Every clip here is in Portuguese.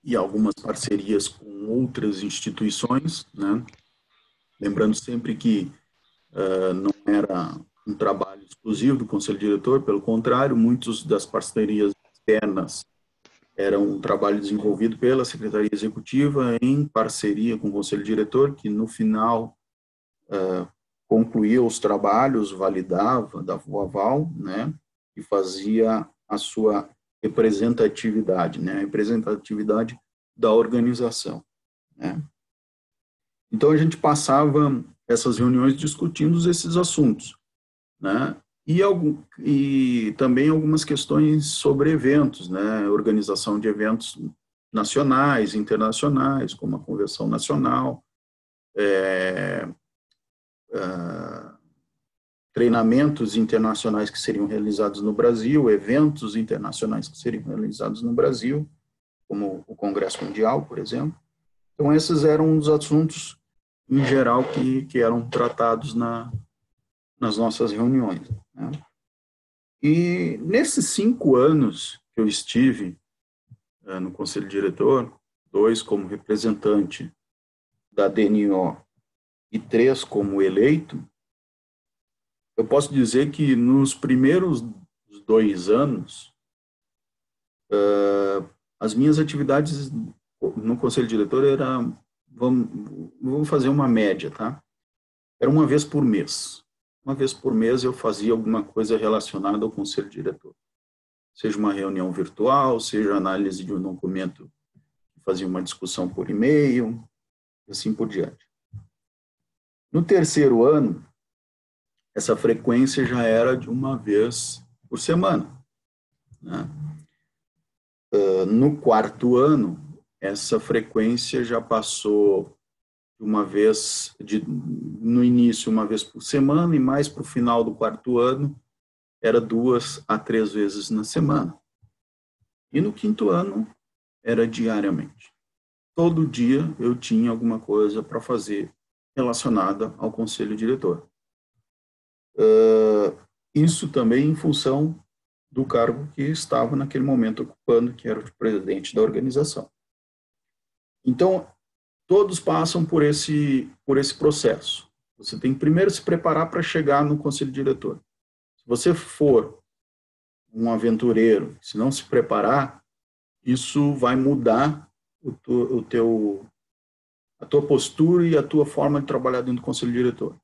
e algumas parcerias com outras instituições, né? Lembrando sempre que não era um trabalho exclusivo do Conselho Diretor, pelo contrário, muitas das parcerias externas eram um trabalho desenvolvido pela Secretaria Executiva em parceria com o Conselho Diretor, que no final concluía os trabalhos, validava, dava o aval, né, e fazia a sua representatividade, né, a representatividade da organização, né. Então, a gente passava essas reuniões discutindo esses assuntos, né, e também algumas questões sobre eventos, né, organização de eventos nacionais, internacionais, como a Convenção Nacional, treinamentos internacionais que seriam realizados no Brasil, eventos internacionais que seriam realizados no Brasil, como o Congresso Mundial, por exemplo. Então, esses eram os assuntos, em geral, que eram tratados nas nossas reuniões, né? E nesses 5 anos que eu estive no Conselho Diretor, 2 como representante da DNO e 3 como eleito, eu posso dizer que nos primeiros 2 anos, as minhas atividades no Conselho Diretor eram, vamos fazer uma média, tá? Era uma vez por mês. Uma vez por mês eu fazia alguma coisa relacionada ao Conselho Diretor. Seja uma reunião virtual, seja análise de um documento, fazia uma discussão por e-mail, e assim por diante. No 3º ano, essa frequência já era de uma vez por semana, né? No 4º ano, essa frequência já passou uma vez, no início, uma vez por semana, e mais para o final do 4º ano, era 2 a 3 vezes na semana. E no 5º ano, era diariamente. Todo dia eu tinha alguma coisa para fazer relacionada ao Conselho Diretor. Isso também em função do cargo que estava naquele momento ocupando, que era o presidente da organização. Então, todos passam por esse processo. Você tem que primeiro se preparar para chegar no Conselho Diretor. Se você for um aventureiro, se não se preparar, isso vai mudar a tua postura e a tua forma de trabalhar dentro do Conselho Diretor.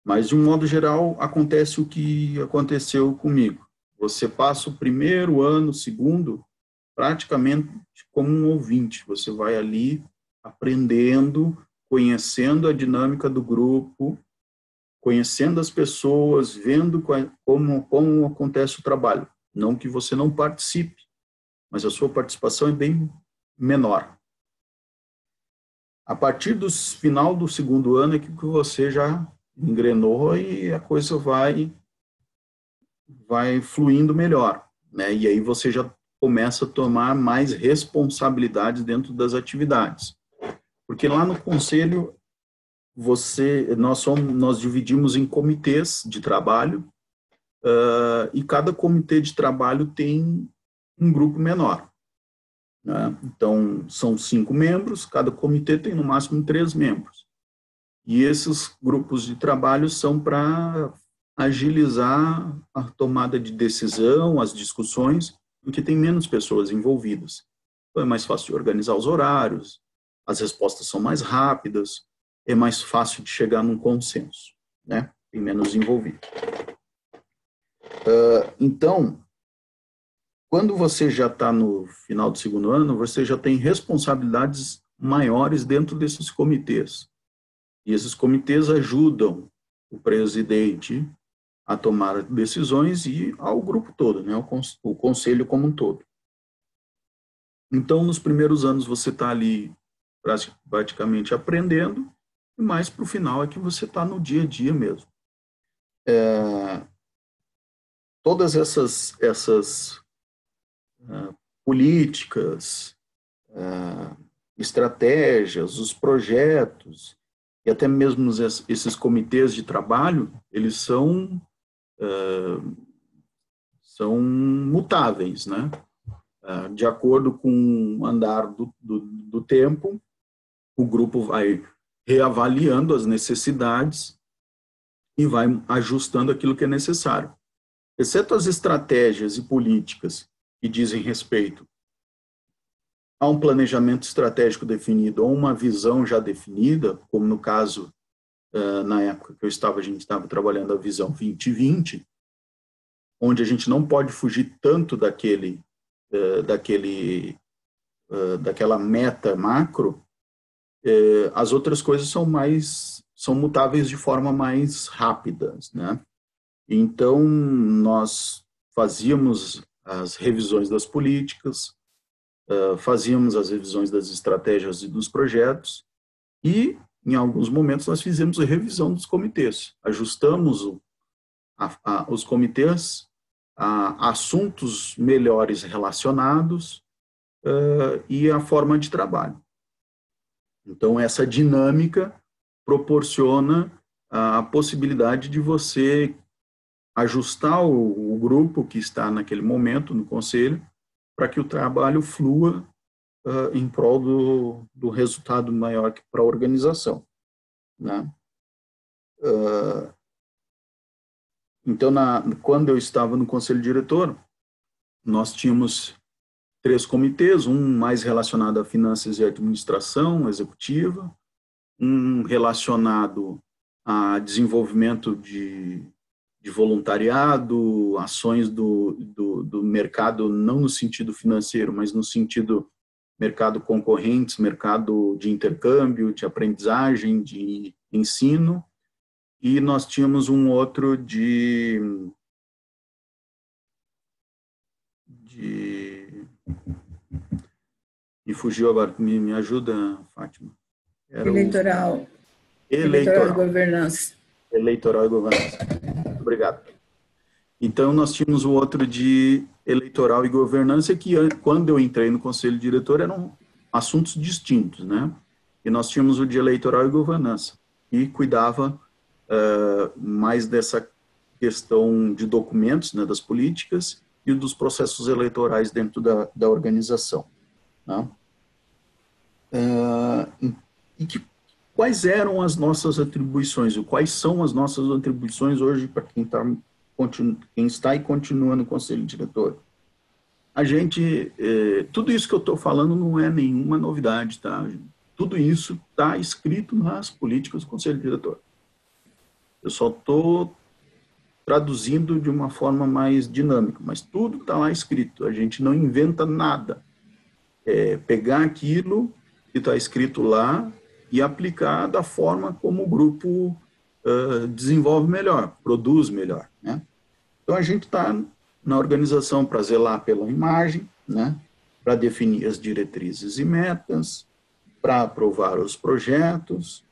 Mas, de um modo geral, acontece o que aconteceu comigo. Você passa o 1º ano, o 2º, praticamente como um ouvinte. Você vai ali aprendendo, conhecendo a dinâmica do grupo, conhecendo as pessoas, vendo como acontece o trabalho. Não que você não participe, mas a sua participação é bem menor. A partir do final do 2º ano é que você já engrenou e a coisa vai fluindo melhor, né? E aí você já começa a tomar mais responsabilidades dentro das atividades. Porque lá no Conselho, nós dividimos em comitês de trabalho, e cada comitê de trabalho tem um grupo menor, né? Então, são 5 membros, cada comitê tem no máximo 3 membros. E esses grupos de trabalho são para agilizar a tomada de decisão, as discussões, porque tem menos pessoas envolvidas. Então, é mais fácil de organizar os horários, as respostas são mais rápidas, é mais fácil de chegar num consenso, né? Tem menos envolvido. Então, quando você já está no final do 2º ano, você já tem responsabilidades maiores dentro desses comitês. E esses comitês ajudam o presidente a tomar decisões e ao grupo todo, né? O conselho como um todo. Então, nos primeiros anos, você está ali praticamente aprendendo, e mais para o final é que você está no dia a dia mesmo. Todas essas políticas, estratégias, os projetos, e até mesmo esses comitês de trabalho, eles são mutáveis, né? De acordo com o andar do tempo, o grupo vai reavaliando as necessidades e vai ajustando aquilo que é necessário. Exceto as estratégias e políticas que dizem respeito a um planejamento estratégico definido ou uma visão já definida, como no caso, na época que a gente estava trabalhando a visão 2020, onde a gente não pode fugir tanto daquela meta macro, as outras coisas são mutáveis de forma mais rápida, né? Então, nós fazíamos as revisões das políticas, fazíamos as revisões das estratégias e dos projetos, e, em alguns momentos, nós fizemos a revisão dos comitês. Ajustamos os comitês a assuntos melhores relacionados e a forma de trabalho. Então, essa dinâmica proporciona a possibilidade de você ajustar o grupo que está naquele momento no conselho para que o trabalho flua em prol do resultado maior para a organização, né? Então, quando eu estava no conselho diretor, nós tínhamos 3 comitês, um mais relacionado a finanças e administração executiva, um relacionado a desenvolvimento de voluntariado, ações do mercado, não no sentido financeiro, mas no sentido mercado concorrentes, mercado de intercâmbio, de aprendizagem, de ensino, e nós tínhamos um outro me fugiu agora, me ajuda, Fátima. Eleitoral e governança. Eleitoral e governança. Muito obrigado. Então, nós tínhamos o outro de eleitoral e governança, que quando eu entrei no conselho diretor eram assuntos distintos, né? E nós tínhamos o de eleitoral e governança, que cuidava mais dessa questão de documentos, né, das políticas e dos processos eleitorais dentro da organização, né? Quais eram as nossas atribuições, quais são as nossas atribuições hoje para quem está e continua no conselho diretor? A gente, tudo isso que eu estou falando não é nenhuma novidade, tá? Tudo isso está escrito nas políticas do conselho diretor. Eu só estou traduzindo de uma forma mais dinâmica, mas tudo está lá escrito, a gente não inventa nada. Pegar aquilo que está escrito lá e aplicar da forma como o grupo desenvolve melhor, produz melhor, né? Então, a gente está na organização para zelar pela imagem, né? Para definir as diretrizes e metas, para aprovar os projetos,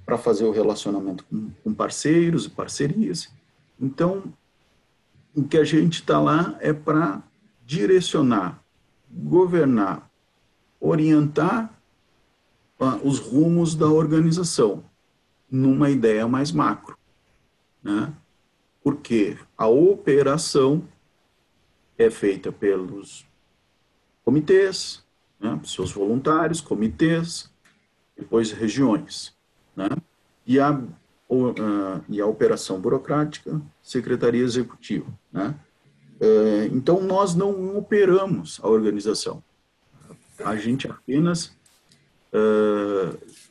para fazer o relacionamento com parceiros e parcerias. Então, o que a gente está lá é para direcionar, governar, orientar os rumos da organização numa ideia mais macro, né? Porque a operação é feita pelos comitês, né? Seus voluntários, comitês, depois regiões, né? E a operação burocrática, secretaria executiva, né? Então, nós não operamos a organização. A gente apenas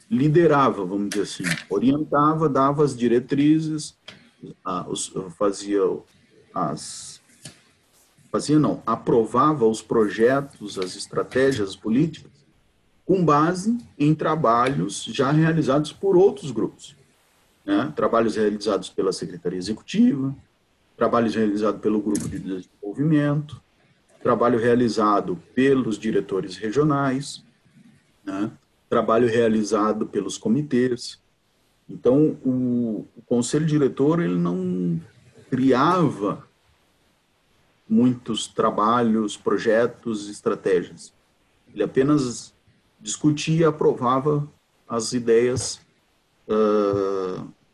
liderava, vamos dizer assim, orientava, dava as diretrizes, aprovava os projetos, as estratégias, as políticas, com base em trabalhos já realizados por outros grupos, né? Trabalhos realizados pela Secretaria Executiva, trabalhos realizados pelo Grupo de Desenvolvimento, trabalho realizado pelos diretores regionais, né? Trabalho realizado pelos comitês. Então, o conselho diretor ele não criava muitos trabalhos, projetos, estratégias. Ele apenas discutia e aprovava as ideias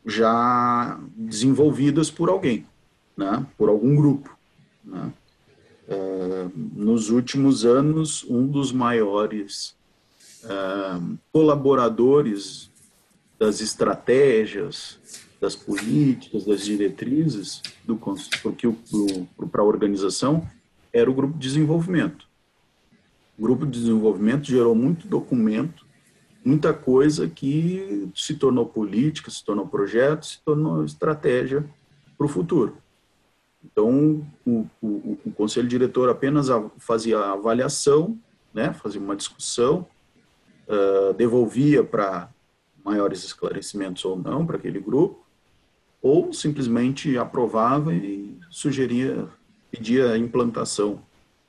já desenvolvidas por alguém, né? Por algum grupo, né? nos últimos anos, um dos maiores colaboradores das estratégias, das políticas, das diretrizes para a organização era o grupo de desenvolvimento. O grupo de desenvolvimento gerou muito documento, muita coisa que se tornou política, se tornou projeto, se tornou estratégia para o futuro. Então, o conselho diretor apenas fazia a avaliação, né, fazia uma discussão, devolvia para maiores esclarecimentos ou não para aquele grupo, ou simplesmente aprovava e sugeria, pedia a implantação,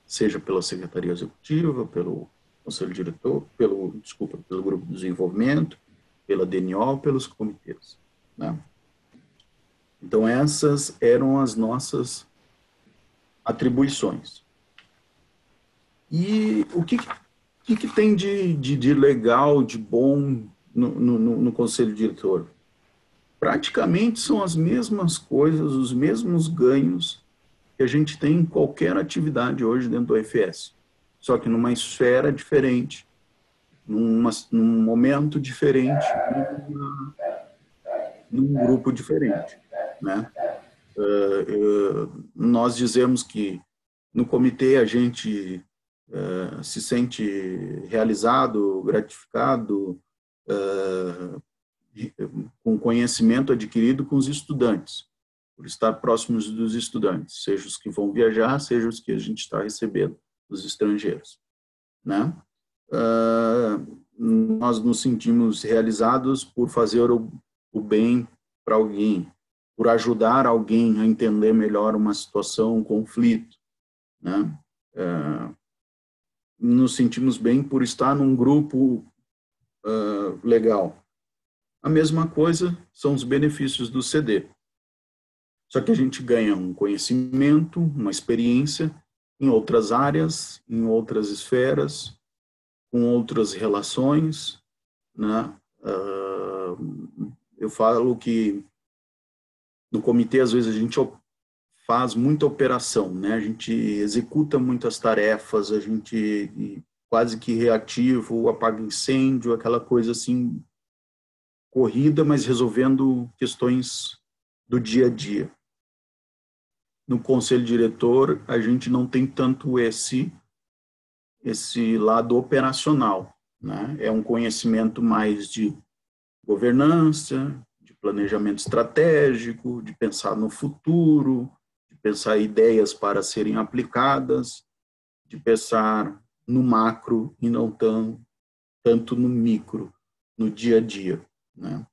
seja pela Secretaria Executiva, pelo Conselho Diretor, pelo Grupo de Desenvolvimento, pela DNO, pelos comitês, né? Então, essas eram as nossas atribuições. E o que tem de legal, de bom no Conselho Diretor? Praticamente são as mesmas coisas, os mesmos ganhos que a gente tem em qualquer atividade hoje dentro do IFS, só que numa esfera diferente, num momento diferente, num grupo diferente, né? Nós dizemos que no comitê a gente se sente realizado, gratificado, com conhecimento adquirido com os estudantes, por estar próximos dos estudantes, seja os que vão viajar, seja os que a gente está recebendo, os estrangeiros, né? Nós nos sentimos realizados por fazer o bem para alguém, por ajudar alguém a entender melhor uma situação, um conflito, né? Nos sentimos bem por estar num grupo legal. A mesma coisa são os benefícios do CD. Só que a gente ganha um conhecimento, uma experiência em outras áreas, em outras esferas, com outras relações, né? Eu falo que no comitê, às vezes, a gente faz muita operação, né? A gente executa muitas tarefas, a gente quase que reativo, apaga incêndio, aquela coisa assim, corrida, mas resolvendo questões do dia a dia. No conselho diretor, a gente não tem tanto esse lado operacional, né? É um conhecimento mais de governança, de planejamento estratégico, de pensar no futuro, de pensar ideias para serem aplicadas, de pensar no macro e não tanto no micro, no dia a dia, né?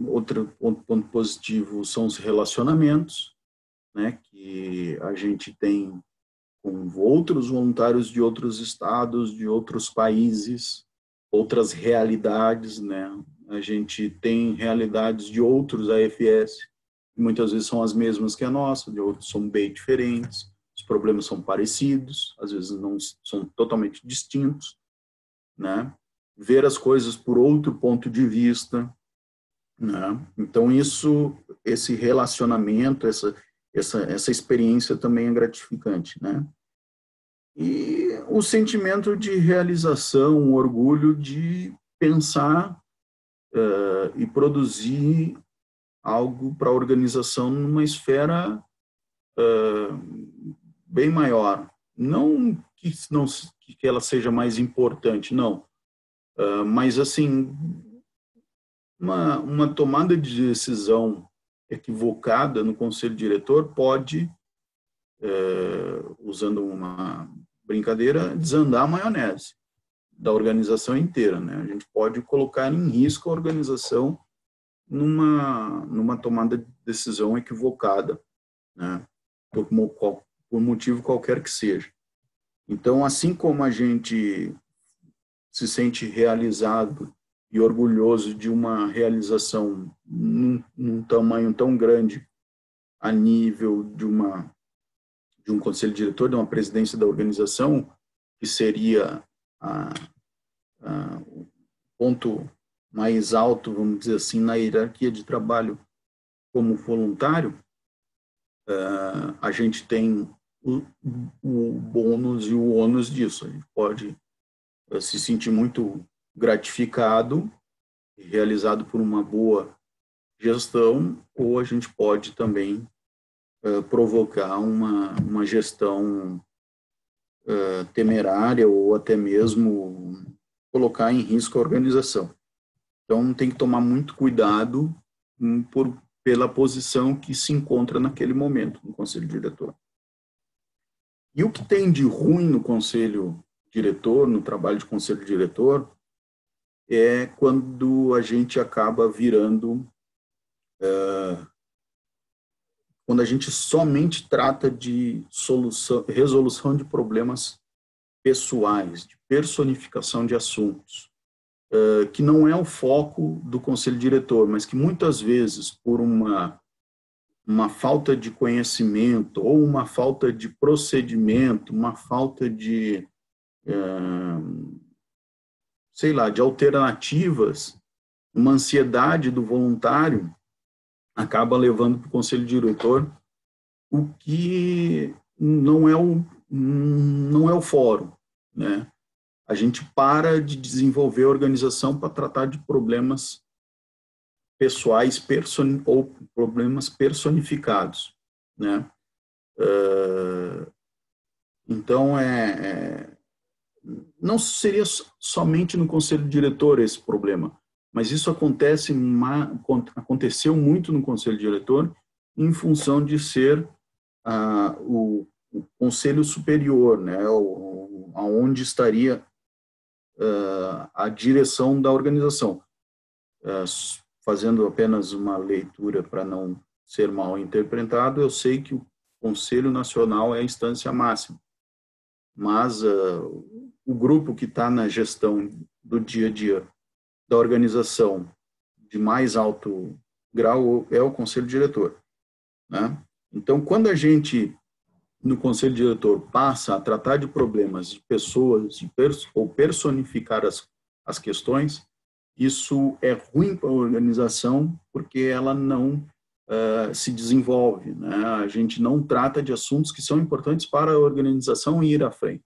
Outro ponto positivo são os relacionamentos, né, que a gente tem com outros voluntários de outros estados, de outros países, outras realidades, né? A gente tem realidades de outros AFS, que muitas vezes são as mesmas que a nossa, de outros são bem diferentes, os problemas são parecidos, às vezes não são totalmente distintos, né? Ver as coisas por outro ponto de vista, né? Então esse relacionamento, essa experiência também é gratificante, né? E o sentimento de realização, o orgulho de pensar e produzir algo para a organização numa esfera bem maior. Não que ela seja mais importante, não. Mas, assim, uma tomada de decisão equivocada no conselho diretor pode, usando uma brincadeira, desandar a maionese da organização inteira, né? A gente pode colocar em risco a organização numa tomada de decisão equivocada, né? Por motivo qualquer que seja. Então, assim como a gente se sente realizado e orgulhoso de uma realização num tamanho tão grande a nível de um conselho diretor, de uma presidência da organização, que seria o ponto mais alto, vamos dizer assim, na hierarquia de trabalho como voluntário, a gente tem o bônus e o ônus disso. A gente pode se sentir muito gratificado, realizado por uma boa gestão, ou a gente pode também provocar uma gestão temerária ou até mesmo colocar em risco a organização. Então, tem que tomar muito cuidado pela posição que se encontra naquele momento no conselho diretor. E o que tem de ruim no conselho diretor, no trabalho de conselho diretor, é quando a gente acaba virando, quando a gente somente trata de resolução de problemas pessoais, de personificação de assuntos, que não é o foco do conselho diretor, mas que muitas vezes, por uma falta de conhecimento ou uma falta de procedimento, uma falta de, de alternativas, uma ansiedade do voluntário, acaba levando para o conselho diretor o que não é o fórum, né? A gente para de desenvolver a organização para tratar de problemas pessoais ou problemas personificados, né? Então, não seria somente no conselho diretor esse problema, mas isso aconteceu muito no conselho diretor em função de ser o conselho superior, né? Aonde estaria a direção da organização. Fazendo apenas uma leitura para não ser mal interpretado, eu sei que o Conselho Nacional é a instância máxima, mas o grupo que está na gestão do dia a dia da organização de mais alto grau é o Conselho Diretor, né? Então, quando a gente, no Conselho Diretor, passa a tratar de problemas de pessoas ou personificar as questões, isso é ruim para a organização porque ela não se desenvolve, né? A gente não trata de assuntos que são importantes para a organização ir à frente.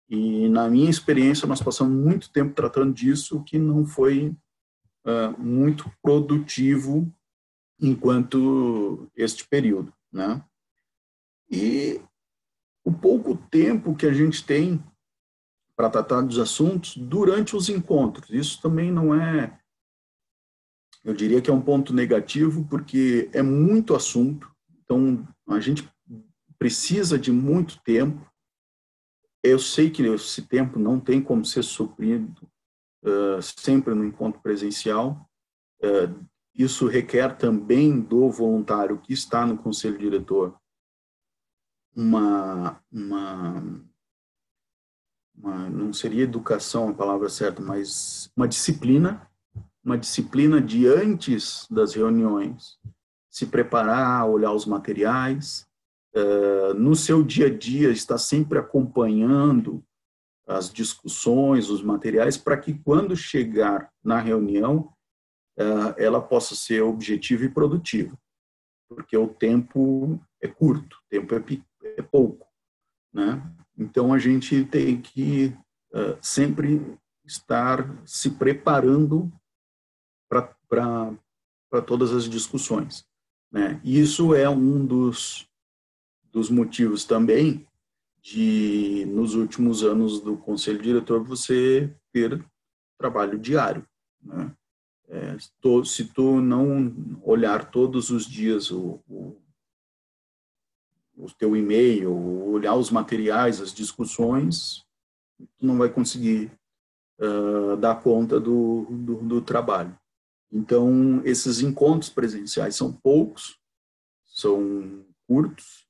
E, na minha experiência, nós passamos muito tempo tratando disso, que não foi muito produtivo enquanto este período, né? E o pouco tempo que a gente tem para tratar dos assuntos durante os encontros, isso também não é, eu diria que é um ponto negativo, porque é muito assunto, então a gente precisa de muito tempo. Eu sei que esse tempo não tem como ser suprido sempre no encontro presencial. Isso requer também do voluntário que está no conselho diretor não seria educação a palavra certa, mas uma disciplina de antes das reuniões, se preparar, olhar os materiais, no seu dia a dia estar sempre acompanhando as discussões, os materiais, para que quando chegar na reunião, ela possa ser objetiva e produtiva, porque o tempo é curto, o tempo é pouco, né? Então, a gente tem que sempre estar se preparando para todas as discussões, né? E isso é um dos motivos também de, nos últimos anos do Conselho Diretor, você ter trabalho diário, né? Se tu não olhar todos os dias o teu e-mail, olhar os materiais, as discussões, tu não vai conseguir dar conta do trabalho. Então, esses encontros presenciais são poucos, são curtos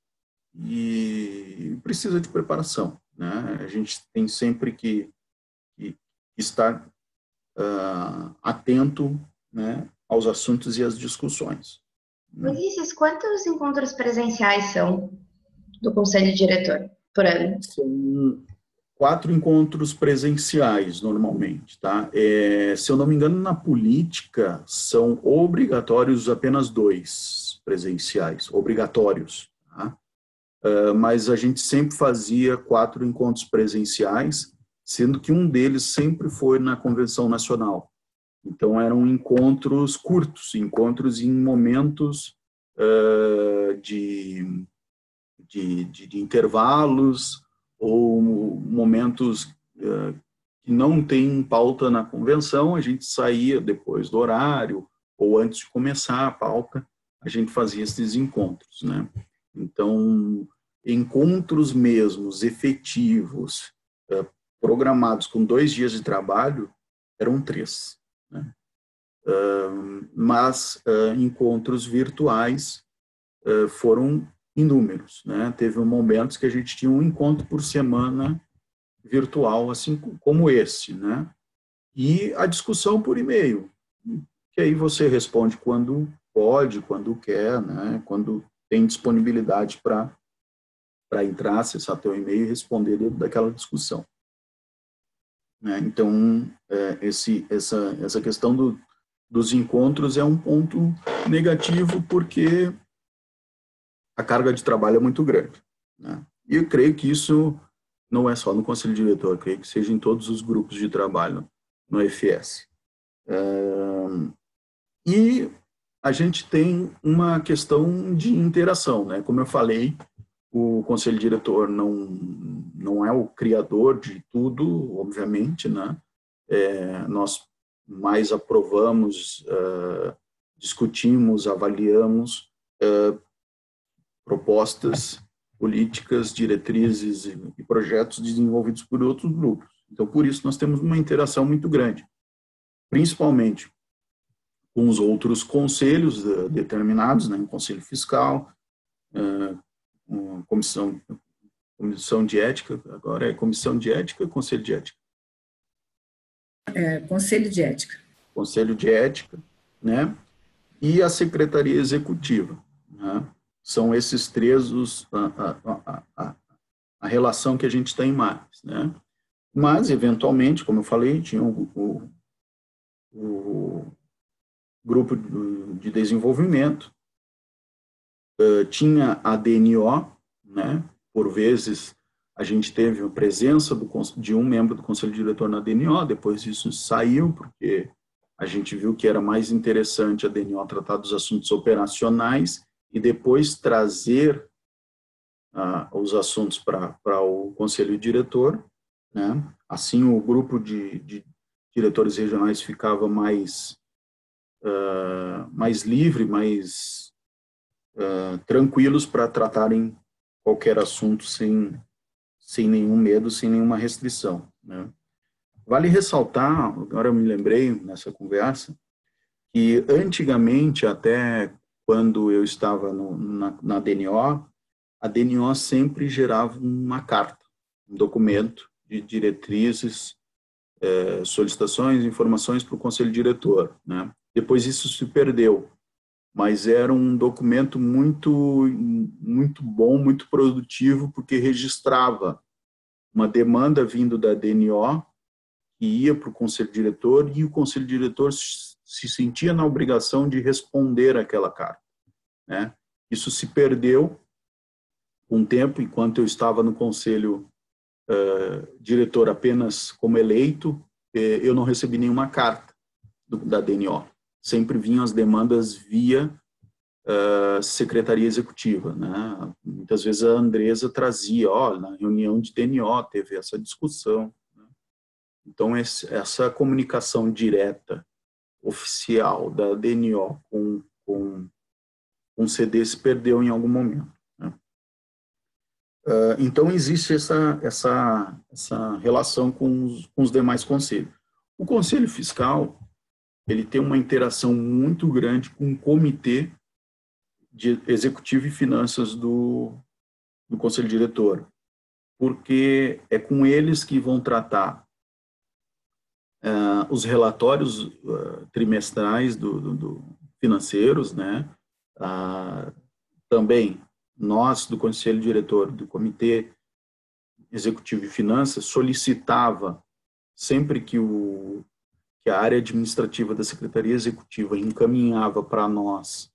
e precisa de preparação, né? A gente tem sempre que estar atento, né, aos assuntos e às discussões. Ulisses, quantos encontros presenciais são do Conselho Diretor por ano? São 4 encontros presenciais, normalmente, tá? Se eu não me engano, na política, são obrigatórios apenas 2. presenciais, obrigatórios, tá? Mas a gente sempre fazia 4 encontros presenciais, sendo que um deles sempre foi na Convenção Nacional. Então, eram encontros curtos, encontros em momentos de intervalos ou momentos que não tem pauta na convenção, a gente saía depois do horário ou antes de começar a pauta, a gente fazia esses encontros, né? Então, encontros mesmos, efetivos, programados com 2 dias de trabalho, eram 3, né? Mas encontros virtuais foram inúmeros, né? Teve momentos que a gente tinha um encontro por semana virtual, assim como esse, né? E a discussão por e-mail, que aí você responde quando pode, quando quer, né? Quando tem disponibilidade para entrar, acessar teu e-mail e responder dentro daquela discussão, né? Então, essa questão dos encontros é um ponto negativo porque a carga de trabalho é muito grande, né? E eu creio que isso não é só no Conselho Diretor, eu creio que seja em todos os grupos de trabalho no FS. E a gente tem uma questão de interação, né? Como eu falei, o Conselho Diretor não é o criador de tudo, obviamente, né? Nós mais aprovamos, discutimos, avaliamos propostas políticas, diretrizes e projetos desenvolvidos por outros grupos. Então, por isso, nós temos uma interação muito grande, principalmente com os outros conselhos determinados, né? Conselho Fiscal, comissão de ética, agora é comissão de ética, conselho de ética. Conselho de ética. Conselho de ética, né? E a secretaria executiva, né? São esses 3 a relação que a gente tem mais, né? Mas, eventualmente, como eu falei, tinha o grupo de desenvolvimento, tinha a DNO, né? Por vezes, a gente teve a presença de um membro do Conselho Diretor na DNO, depois isso saiu, porque a gente viu que era mais interessante a DNO tratar dos assuntos operacionais e depois trazer os assuntos para o Conselho Diretor, né? Assim, o grupo de diretores regionais ficava mais livre, mais tranquilos para tratarem qualquer assunto sem nenhum medo, sem nenhuma restrição, né? Vale ressaltar, agora eu me lembrei nessa conversa, que antigamente, até quando eu estava na DNO, a DNO sempre gerava uma carta, um documento de diretrizes, solicitações, informações para o Conselho Diretor, né? Depois isso se perdeu, mas era um documento muito bom, muito produtivo, porque registrava uma demanda vindo da DNO que ia para o Conselho Diretor e o Conselho Diretor se sentia na obrigação de responder àquela carta, né? Isso se perdeu com o tempo, enquanto eu estava no Conselho Diretor apenas como eleito, eu não recebi nenhuma carta da DNO. Sempre vinham as demandas via Secretaria Executiva, né? Muitas vezes a Andresa trazia, na reunião de DNO teve essa discussão, né? Então, essa comunicação direta, oficial da DNO com CD se perdeu em algum momento, né? Então, existe essa relação com os demais conselhos. O Conselho Fiscal, ele tem uma interação muito grande com o Comitê de Executivo e Finanças do Conselho Diretor, porque é com eles que vão tratar os relatórios trimestrais financeiros, né? Também nós, do Conselho Diretor do Comitê Executivo e Finanças, solicitava sempre que a área administrativa da Secretaria Executiva encaminhava para nós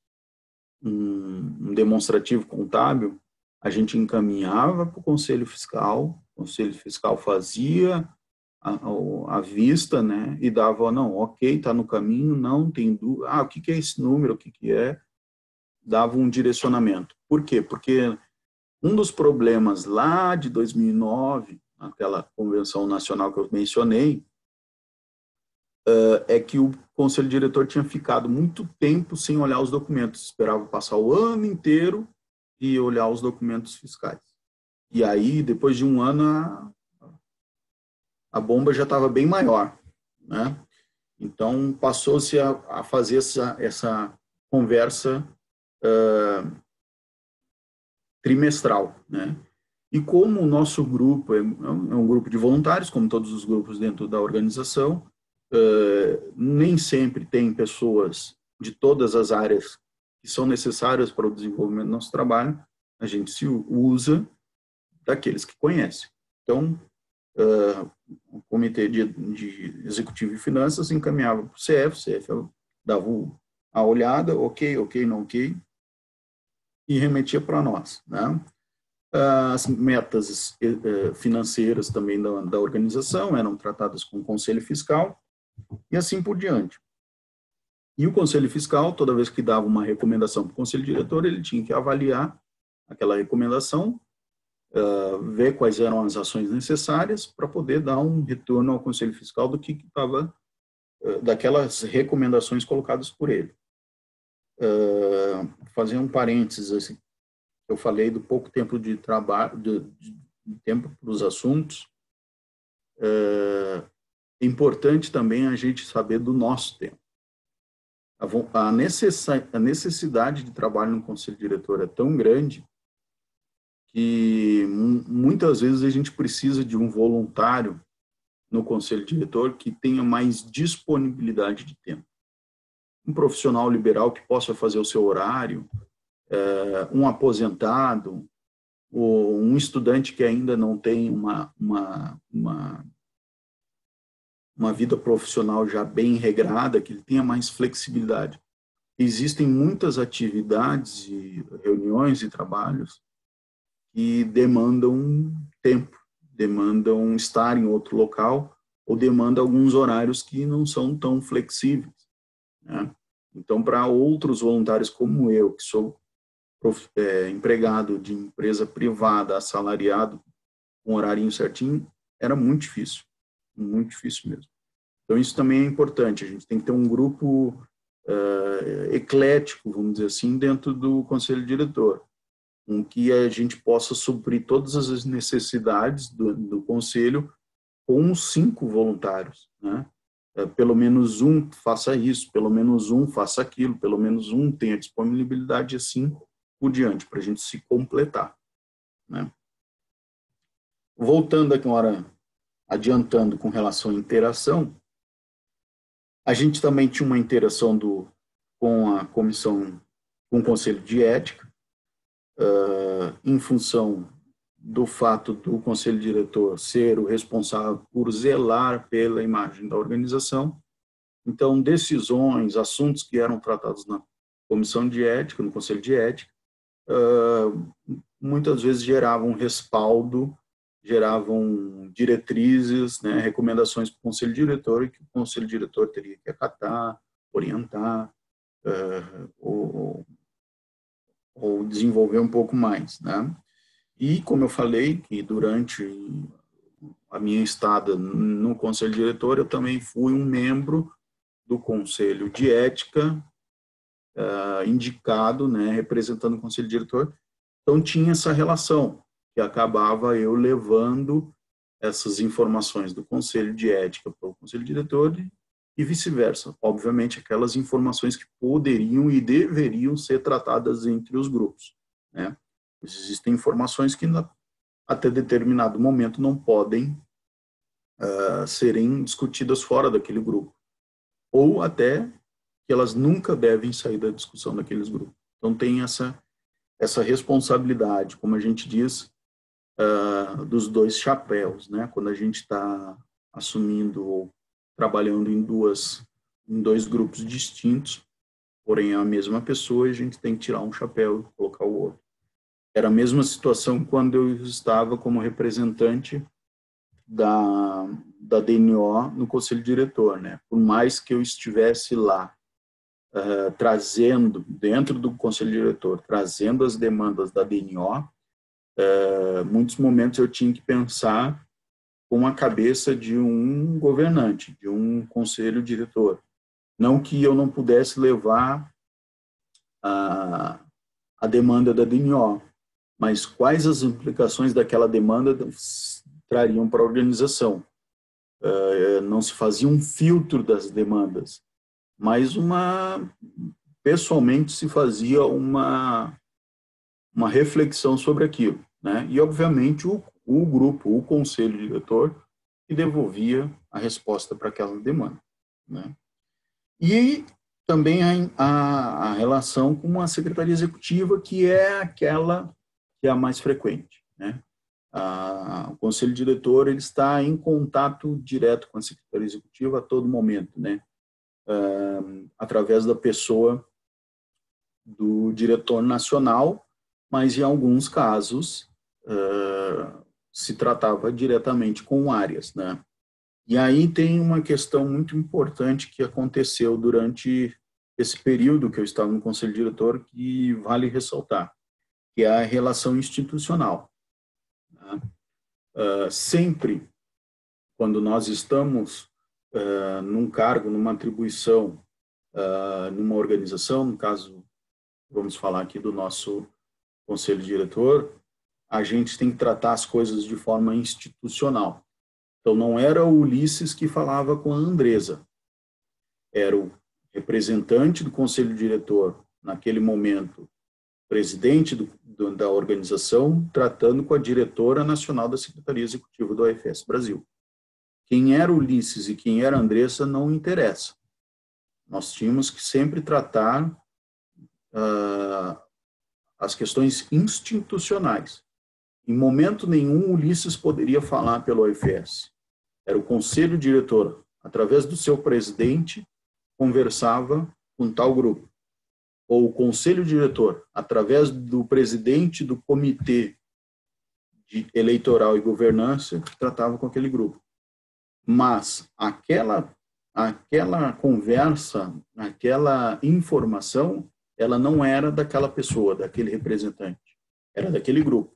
um demonstrativo contábil, a gente encaminhava para o Conselho Fiscal fazia a vista, né, e dava, não, ok, está no caminho, não, tem dúvida, o que é esse número, o que é, dava um direcionamento. Por quê? Porque um dos problemas lá de 2009, aquela convenção nacional que eu mencionei, é que o conselho diretor tinha ficado muito tempo sem olhar os documentos, esperava passar o ano inteiro e olhar os documentos fiscais. E aí, depois de um ano, a bomba já estava bem maior, né? Então, passou-se a fazer essa conversa trimestral, né? E como o nosso grupo é um grupo de voluntários, como todos os grupos dentro da organização, nem sempre tem pessoas de todas as áreas que são necessárias para o desenvolvimento do nosso trabalho, a gente se usa daqueles que conhecem. Então, o Comitê de Executivo e Finanças encaminhava para o CF dava a olhada, ok, não ok, e remetia para nós, né? As metas financeiras também da organização eram tratadas com o Conselho Fiscal e assim por diante. E o Conselho Fiscal, toda vez que dava uma recomendação para o Conselho Diretor, ele tinha que avaliar aquela recomendação, ver quais eram as ações necessárias para poder dar um retorno ao Conselho Fiscal do que estava, daquelas recomendações colocadas por ele. Fazer um parênteses, assim, eu falei do pouco tempo de trabalho, de tempo para os assuntos. É importante também a gente saber do nosso tempo. A necessidade de trabalho no Conselho Diretor é tão grande que muitas vezes a gente precisa de um voluntário no Conselho Diretor que tenha mais disponibilidade de tempo. Um profissional liberal que possa fazer o seu horário, um aposentado, ou um estudante que ainda não tem uma vida profissional já bem regrada, que ele tenha mais flexibilidade. Existem muitas atividades e reuniões e trabalhos que demandam tempo, demandam estar em outro local ou demandam alguns horários que não são tão flexíveis, né? Então, para outros voluntários como eu, que sou empregado de empresa privada, assalariado, com horarinho certinho, era muito difícil mesmo. Então, isso também é importante, a gente tem que ter um grupo eclético, vamos dizer assim, dentro do Conselho Diretor, com que a gente possa suprir todas as necessidades do Conselho com 5 voluntários, né? Pelo menos um faça isso, pelo menos um faça aquilo, pelo menos um tenha disponibilidade e assim por diante, para a gente se completar, né? Voltando aqui uma hora, adiantando com relação à interação, a gente também tinha uma interação com a comissão, com o Conselho de Ética, em função do fato do Conselho Diretor ser o responsável por zelar pela imagem da organização. Então, decisões, assuntos que eram tratados na Comissão de Ética, no Conselho de Ética, muitas vezes geravam respaldo, geravam diretrizes, né, recomendações para o Conselho Diretor e que o Conselho Diretor teria que acatar, orientar, ou desenvolver um pouco mais, né? E, como eu falei, que durante a minha estada no Conselho Diretor, eu também fui um membro do Conselho de Ética, indicado, né, representando o Conselho Diretor. Então, tinha essa relação, que acabava eu levando essas informações do Conselho de Ética para o Conselho Diretor e vice-versa. Obviamente, aquelas informações que poderiam e deveriam ser tratadas entre os grupos, né? Existem informações que até determinado momento não podem serem discutidas fora daquele grupo, ou até que elas nunca devem sair da discussão daqueles grupos. Então tem essa responsabilidade, como a gente diz, dos dois chapéus, né? Quando a gente está assumindo ou trabalhando em dois grupos distintos, porém é a mesma pessoa e a gente tem que tirar um chapéu e colocar o outro. Era a mesma situação quando eu estava como representante da DNO no Conselho Diretor, né? Por mais que eu estivesse lá trazendo, dentro do Conselho Diretor, trazendo as demandas da DNO, muitos momentos eu tinha que pensar com a cabeça de um governante, de um Conselho Diretor. Não que eu não pudesse levar a demanda da DNO, mas quais as implicações daquela demanda trariam para a organização. Não se fazia um filtro das demandas, mas pessoalmente se fazia uma reflexão sobre aquilo, né? E, obviamente, o grupo, o conselho diretor, que devolvia a resposta para aquela demanda, né? E também a relação com a secretaria executiva, que é aquela que é a mais frequente, né? O conselho diretor ele está em contato direto com a secretaria executiva a todo momento, né? Através da pessoa do diretor nacional, mas em alguns casos se tratava diretamente com áreas, né? E aí tem uma questão muito importante que aconteceu durante esse período que eu estava no conselho diretor que vale ressaltar, que é a relação institucional, né? Sempre quando nós estamos num cargo, numa atribuição, numa organização, no caso, vamos falar aqui do nosso conselho diretor, a gente tem que tratar as coisas de forma institucional. Então, não era o Ulisses que falava com a Andresa, era o representante do conselho diretor, naquele momento, presidente da organização, tratando com a diretora nacional da Secretaria Executiva do AFS Brasil. Quem era Ulisses e quem era Andressa não interessa. Nós tínhamos que sempre tratar as questões institucionais. Em momento nenhum, Ulisses poderia falar pelo AFS. Era o conselho diretor, através do seu presidente, conversava com tal grupo. Ou o conselho diretor, através do presidente do comitê eleitoral e governança, tratava com aquele grupo. Mas aquela conversa, aquela informação, ela não era daquela pessoa, daquele representante. Era daquele grupo.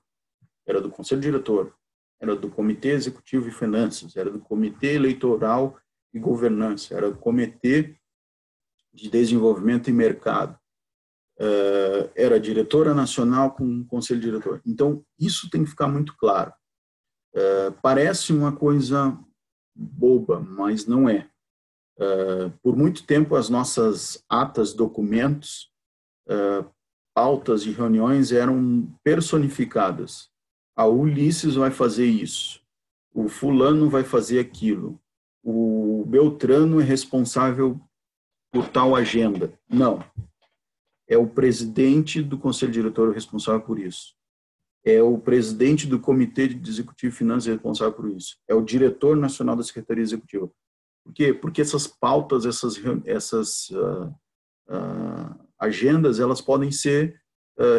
Era do conselho diretor, era do comitê executivo e finanças, era do comitê eleitoral e governança, era do comitê de desenvolvimento e mercado, era a diretora nacional com o conselho diretor. Então, isso tem que ficar muito claro. Parece uma coisa boba, mas não é. Por muito tempo, as nossas atas, documentos, pautas de reuniões eram personificadas. A Ulisses vai fazer isso, o fulano vai fazer aquilo, o Beltrano é responsável por tal agenda. Não. É o presidente do conselho diretor responsável por isso. É o presidente do comitê de executivo e finanças responsável por isso. É o diretor nacional da Secretaria Executiva. Por quê? Porque essas pautas, essas agendas, elas podem ser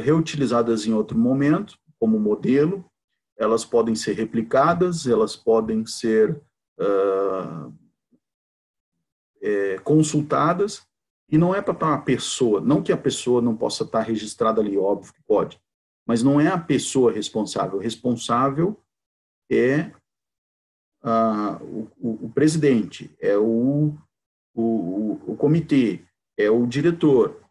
reutilizadas em outro momento, como modelo, elas podem ser replicadas, elas podem ser consultadas, e não é para estar uma pessoa, não que a pessoa não possa estar registrada ali, óbvio que pode, mas não é a pessoa responsável. O responsável é o presidente, é o comitê, é o diretor,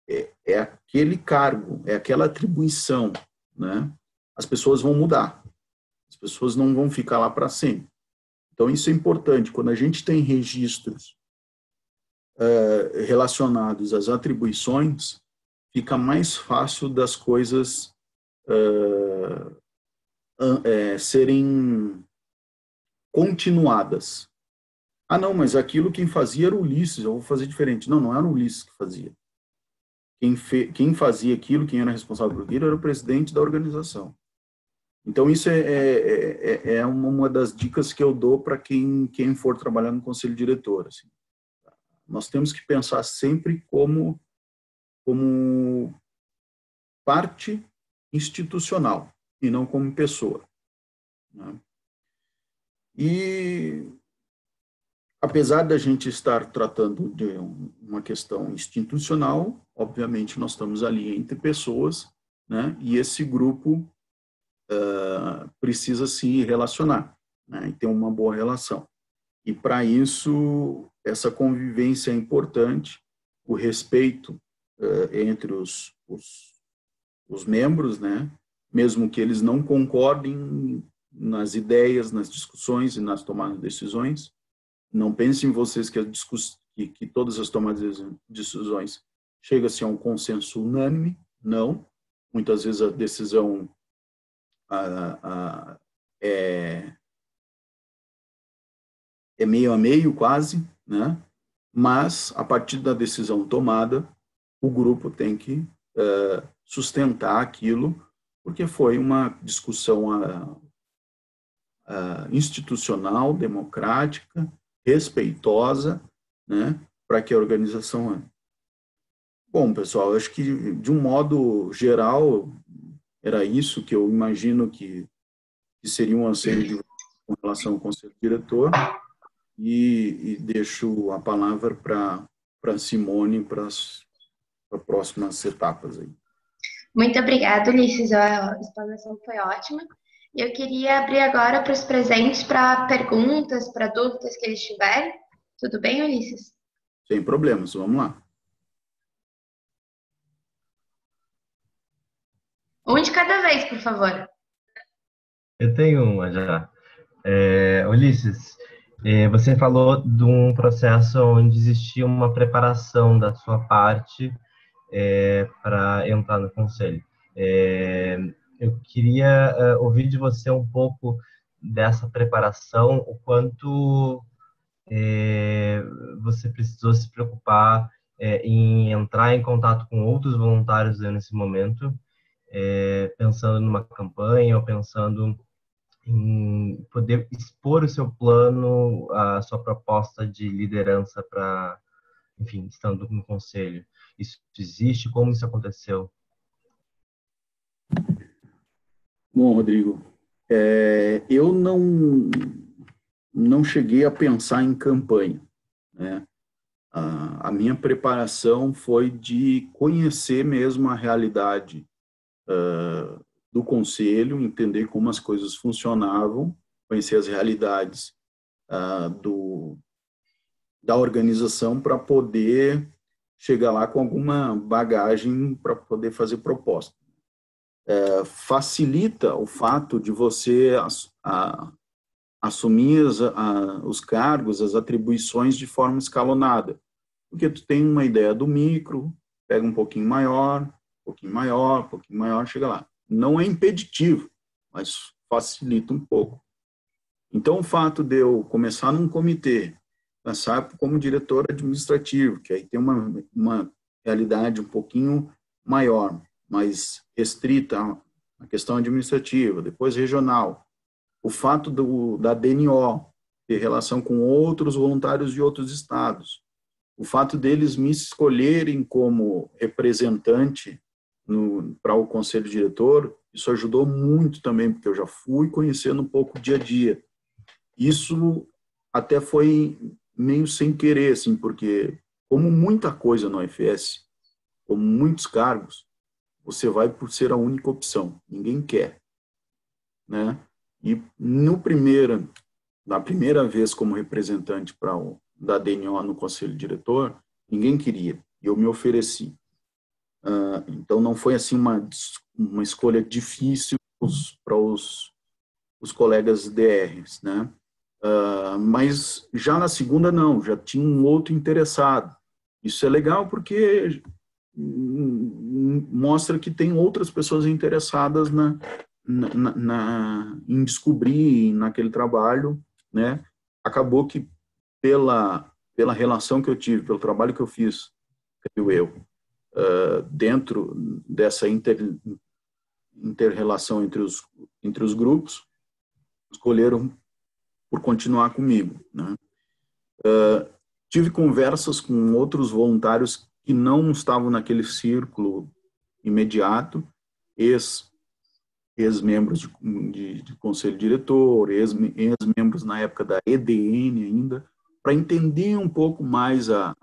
é aquele cargo, é aquela atribuição, né? As pessoas vão mudar, as pessoas não vão ficar lá para sempre. Então, isso é importante. Quando a gente tem registros relacionados às atribuições, fica mais fácil das coisas serem continuadas. Ah, não, mas aquilo quem fazia era o Ulisses, eu vou fazer diferente. Não, não era o Ulisses que fazia. Quem fazia aquilo, quem era responsável por aquilo, era o presidente da organização. Então, isso é uma das dicas que eu dou para quem for trabalhar no conselho diretor. Assim. Nós temos que pensar sempre como como parte institucional e não como pessoa, né? E, apesar da gente estar tratando de uma questão institucional, obviamente nós estamos ali entre pessoas, né? E esse grupo precisa se relacionar, né? E ter uma boa relação. E, para isso, essa convivência é importante, o respeito entre os membros, né? Mesmo que eles não concordem nas ideias, nas discussões e nas tomadas de decisões. Não pensem vocês que todas as tomadas de decisões chegam-se a um consenso unânime. Não. Muitas vezes a decisão é meio a meio, quase, né? Mas, a partir da decisão tomada, o grupo tem que sustentar aquilo, porque foi uma discussão institucional, democrática, respeitosa, né, para que a organização ande. Bom, pessoal, acho que, de um modo geral, era isso que eu imagino que seria um anseio com relação ao Conselho Diretor, e deixo a palavra para Simone para as próximas etapas aí. Muito obrigada, Ulisses. A explanação foi ótima. Eu queria abrir agora para os presentes para perguntas, para dúvidas que eles tiverem. Tudo bem, Ulisses? Sem problemas, vamos lá. Um de cada vez, por favor. Eu tenho uma já. Ulisses, você falou de um processo onde existia uma preparação da sua parte para entrar no conselho. Eu queria ouvir de você um pouco dessa preparação, o quanto você precisou se preocupar em entrar em contato com outros voluntários nesse momento, pensando numa campanha ou pensando em poder expor o seu plano, a sua proposta de liderança para, enfim, estando no conselho. Isso existe? Como isso aconteceu? Bom, Rodrigo, eu não cheguei a pensar em campanha, né? A minha preparação foi de conhecer mesmo a realidade do conselho, entender como as coisas funcionavam, conhecer as realidades da organização para poder chegar lá com alguma bagagem para poder fazer proposta. Facilita o fato de você assumir os cargos, as atribuições de forma escalonada, porque tu tem uma ideia do micro, pega um pouquinho maior, chega lá. Não é impeditivo, mas facilita um pouco. Então, o fato de eu começar num comitê, passar como diretor administrativo, que aí tem uma realidade um pouquinho maior, mais restrita à questão administrativa, depois regional. O fato da DNO ter relação com outros voluntários de outros estados. O fato deles me escolherem como representante para o conselho diretor, isso ajudou muito também, porque eu já fui conhecendo um pouco o dia a dia. Isso até foi meio sem querer, assim, porque, como muita coisa no UFS, como muitos cargos, você vai por ser a única opção. Ninguém quer, né? E na primeira vez como representante da DNO no conselho diretor, ninguém queria. E eu me ofereci. Então, não foi assim uma escolha difícil para os colegas DRs, né? Mas já na segunda, não, já tinha um outro interessado. Isso é legal porque mostra que tem outras pessoas interessadas em descobrir naquele trabalho, né? Acabou que pela relação que eu tive, pelo trabalho que eu fiz, creio eu, dentro dessa inter-relação entre os grupos, escolheram por continuar comigo, né? Tive conversas com outros voluntários que não estavam naquele círculo imediato, ex-membros de conselho diretor, ex-membros na época da EDN ainda, para entender um pouco mais a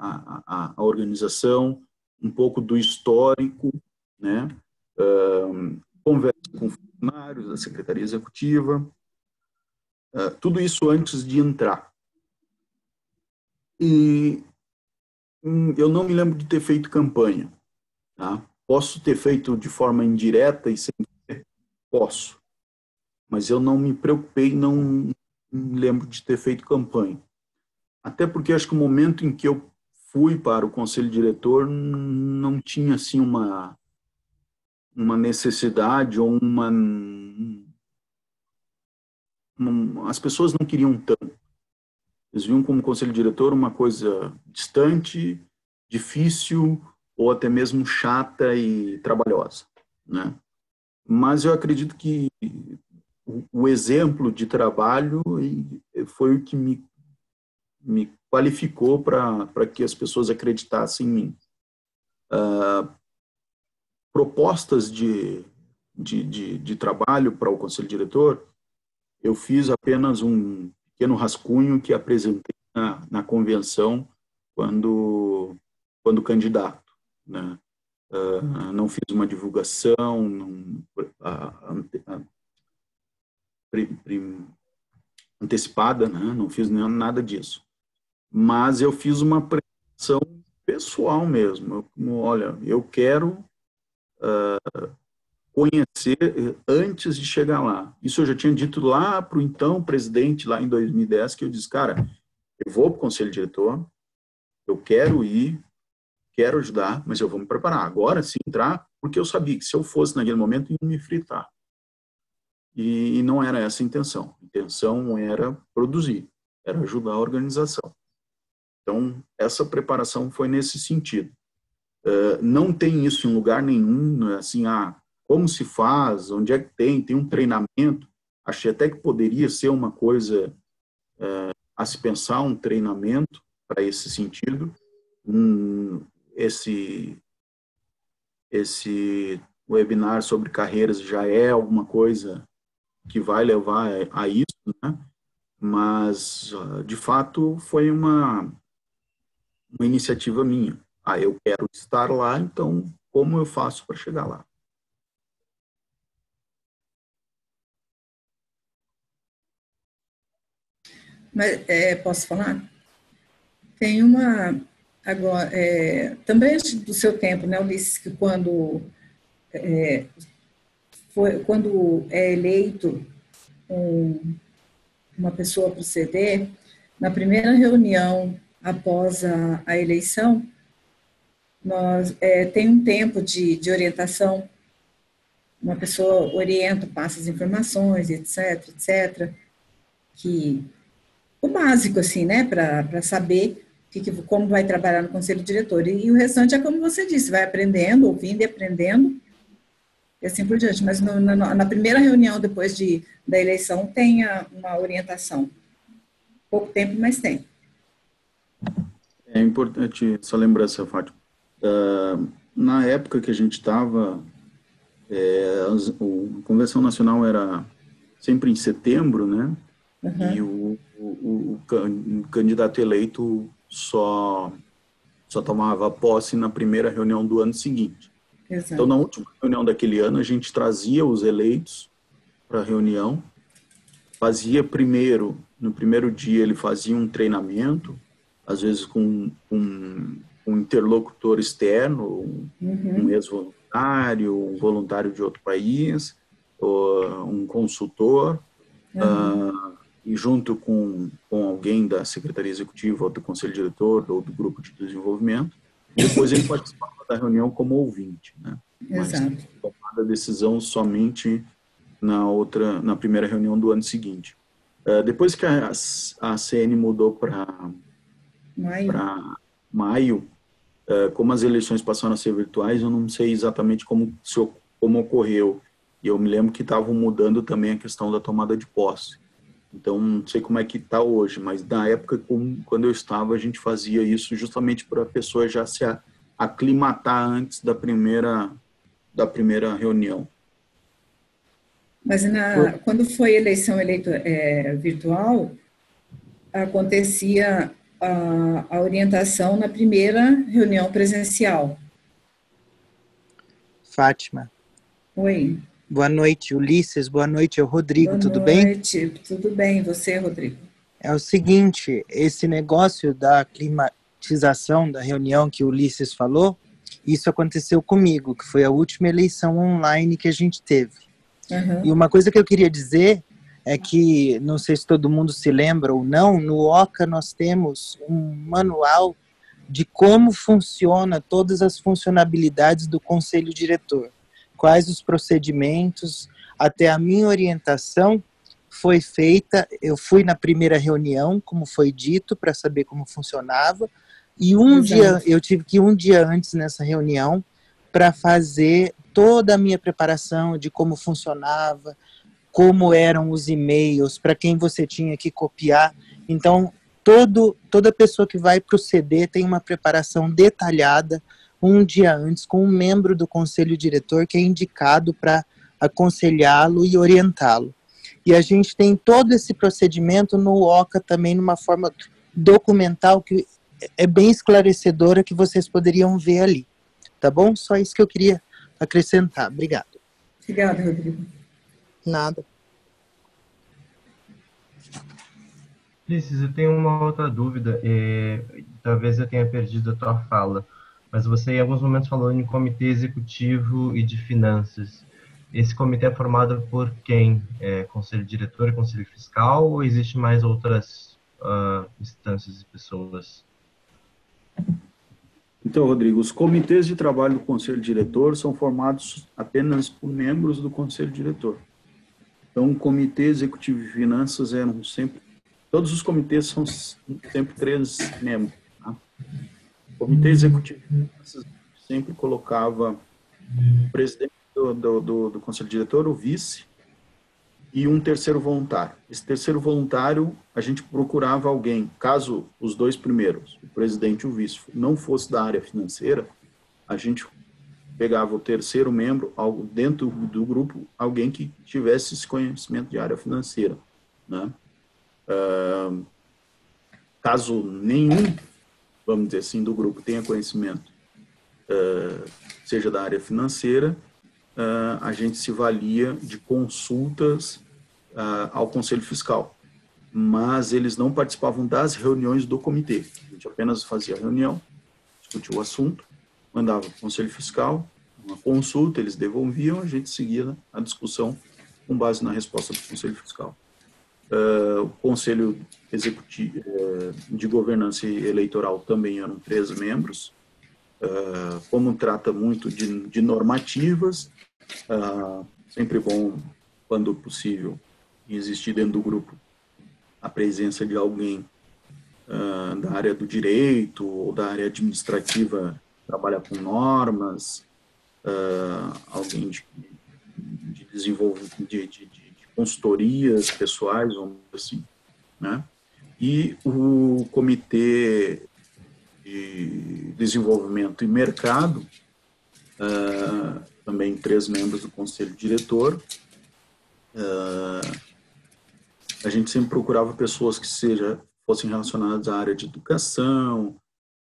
organização, um pouco do histórico, né? Conversa com funcionários da Secretaria Executiva, tudo isso antes de entrar. E eu não me lembro de ter feito campanha, tá? Posso ter feito de forma indireta e sem querer? Posso. Mas eu não me preocupei, não me lembro de ter feito campanha. Até porque acho que o momento em que eu fui para o conselho diretor não tinha assim uma necessidade ou as pessoas não queriam tanto. Eles viam como conselho diretor uma coisa distante, difícil ou até mesmo chata e trabalhosa, né? Mas eu acredito que o exemplo de trabalho foi o que me qualificou para que as pessoas acreditassem em mim. Propostas de trabalho para o conselho diretor, eu fiz apenas um pequeno rascunho que apresentei na convenção quando candidato, né? Não fiz uma divulgação, antecipada, né? Não fiz nada disso. Mas eu fiz uma apresentação pessoal mesmo. Olha, eu quero conhecer antes de chegar lá. Isso eu já tinha dito lá para o então presidente, lá em 2010, que eu disse, cara, eu vou para o conselho diretor, eu quero ir, quero ajudar, mas eu vou me preparar. Agora, se entrar, porque eu sabia que se eu fosse naquele momento, ia me fritar. E não era essa a intenção. A intenção era produzir, era ajudar a organização. Então, essa preparação foi nesse sentido. Não tem isso em lugar nenhum, assim, como se faz, onde é que tem um treinamento. Achei até que poderia ser uma coisa a se pensar, um treinamento para esse sentido. Esse webinar sobre carreiras já é alguma coisa que vai levar a isso, né? Mas, de fato, foi uma iniciativa minha. Eu quero estar lá, então como eu faço para chegar lá? Mas, posso falar? Tem uma, agora, também do seu tempo, né, Ulisses, que quando é eleito uma pessoa para o CD, na primeira reunião após a eleição, tem um tempo de orientação, uma pessoa orienta, passa as informações, etc, etc, que o básico, assim, né, para saber como vai trabalhar no conselho diretor. E o restante é como você disse, vai aprendendo, ouvindo e aprendendo, e assim por diante. Mas na primeira reunião, depois da eleição, tem uma orientação. Pouco tempo, mas tem. É importante essa lembrança, Fátima. Na época que a gente estava, a Convenção Nacional era sempre em setembro, né? Uhum. E o candidato eleito só tomava posse na primeira reunião do ano seguinte. Exato. Então, na última reunião daquele ano, a gente trazia os eleitos para a reunião, fazia no primeiro dia ele fazia um treinamento, às vezes com um interlocutor externo, um ex-voluntário, um voluntário de outro país, ou um consultor, e junto com alguém da Secretaria Executiva, ou do Conselho Diretor, ou do Grupo de Desenvolvimento, e depois ele participava da reunião como ouvinte, né? Exato. Mas tomada a decisão somente na primeira reunião do ano seguinte. Depois que a CN mudou para maio, como as eleições passaram a ser virtuais, eu não sei exatamente como ocorreu. E eu me lembro que estavam mudando também a questão da tomada de posse. Então, não sei como é que está hoje, mas na época, quando eu estava, a gente fazia isso justamente para a pessoa já se aclimatar antes da primeira reunião. Mas quando foi eleição virtual, acontecia a orientação na primeira reunião presencial. Fátima. Oi. Boa noite, Ulisses. Boa noite, Rodrigo. Tudo bem? Boa noite. Tudo bem. E você, Rodrigo? É o seguinte, esse negócio da climatização da reunião que o Ulisses falou, isso aconteceu comigo, que foi a última eleição online que a gente teve. Uhum. E uma coisa que eu queria dizer é que, não sei se todo mundo se lembra ou não, no OCA nós temos um manual de como funciona todas as funcionalidades do Conselho Diretor. Quais os procedimentos, até a minha orientação foi feita, eu fui na primeira reunião, como foi dito, para saber como funcionava, e eu tive que ir um dia antes nessa reunião para fazer toda a minha preparação de como funcionava, como eram os e-mails, para quem você tinha que copiar. Então, toda pessoa que vai proceder tem uma preparação detalhada um dia antes com um membro do Conselho Diretor que é indicado para aconselhá-lo e orientá-lo. E a gente tem todo esse procedimento no OCA também, numa forma documental que é bem esclarecedora, que vocês poderiam ver ali. Tá bom? Só isso que eu queria acrescentar. Obrigado. Obrigada, Rodrigo. Nada. Ulisses, eu tenho uma outra dúvida, talvez eu tenha perdido a tua fala, mas você em alguns momentos falou em comitê executivo e de finanças. Esse comitê é formado por quem? Conselho diretor e conselho fiscal, ou existe mais outras instâncias e pessoas? Então, Rodrigo, os comitês de trabalho do Conselho Diretor são formados apenas por membros do Conselho Diretor. Então, o Comitê Executivo de Finanças eram sempre... Todos os comitês são sempre 3 membros. Tá? O Comitê Executivo de Finanças sempre colocava o presidente do Conselho Diretor, o vice, e um terceiro voluntário. Esse terceiro voluntário, a gente procurava alguém, caso os 2 primeiros, o presidente e o vice, não fosse da área financeira, a gente pegava o terceiro membro, dentro do grupo, alguém que tivesse esse conhecimento de área financeira. Né? Caso nenhum, vamos dizer assim, do grupo tenha conhecimento, seja da área financeira, a gente se valia de consultas ao Conselho Fiscal, mas eles não participavam das reuniões do comitê. A gente apenas fazia a reunião, discutia o assunto, mandava para o Conselho Fiscal, uma consulta, eles devolviam, a gente seguia a discussão com base na resposta do Conselho Fiscal. O Conselho Executivo de Governança Eleitoral também eram 3 membros, como trata muito de normativas, sempre bom, quando possível, existir dentro do grupo a presença de alguém da área do direito ou da área administrativa, trabalha com normas, alguém de desenvolvimento, de consultorias pessoais, vamos dizer assim, né? E o Comitê de Desenvolvimento e Mercado, também 3 membros do Conselho Diretor. A gente sempre procurava pessoas que fossem relacionadas à área de educação,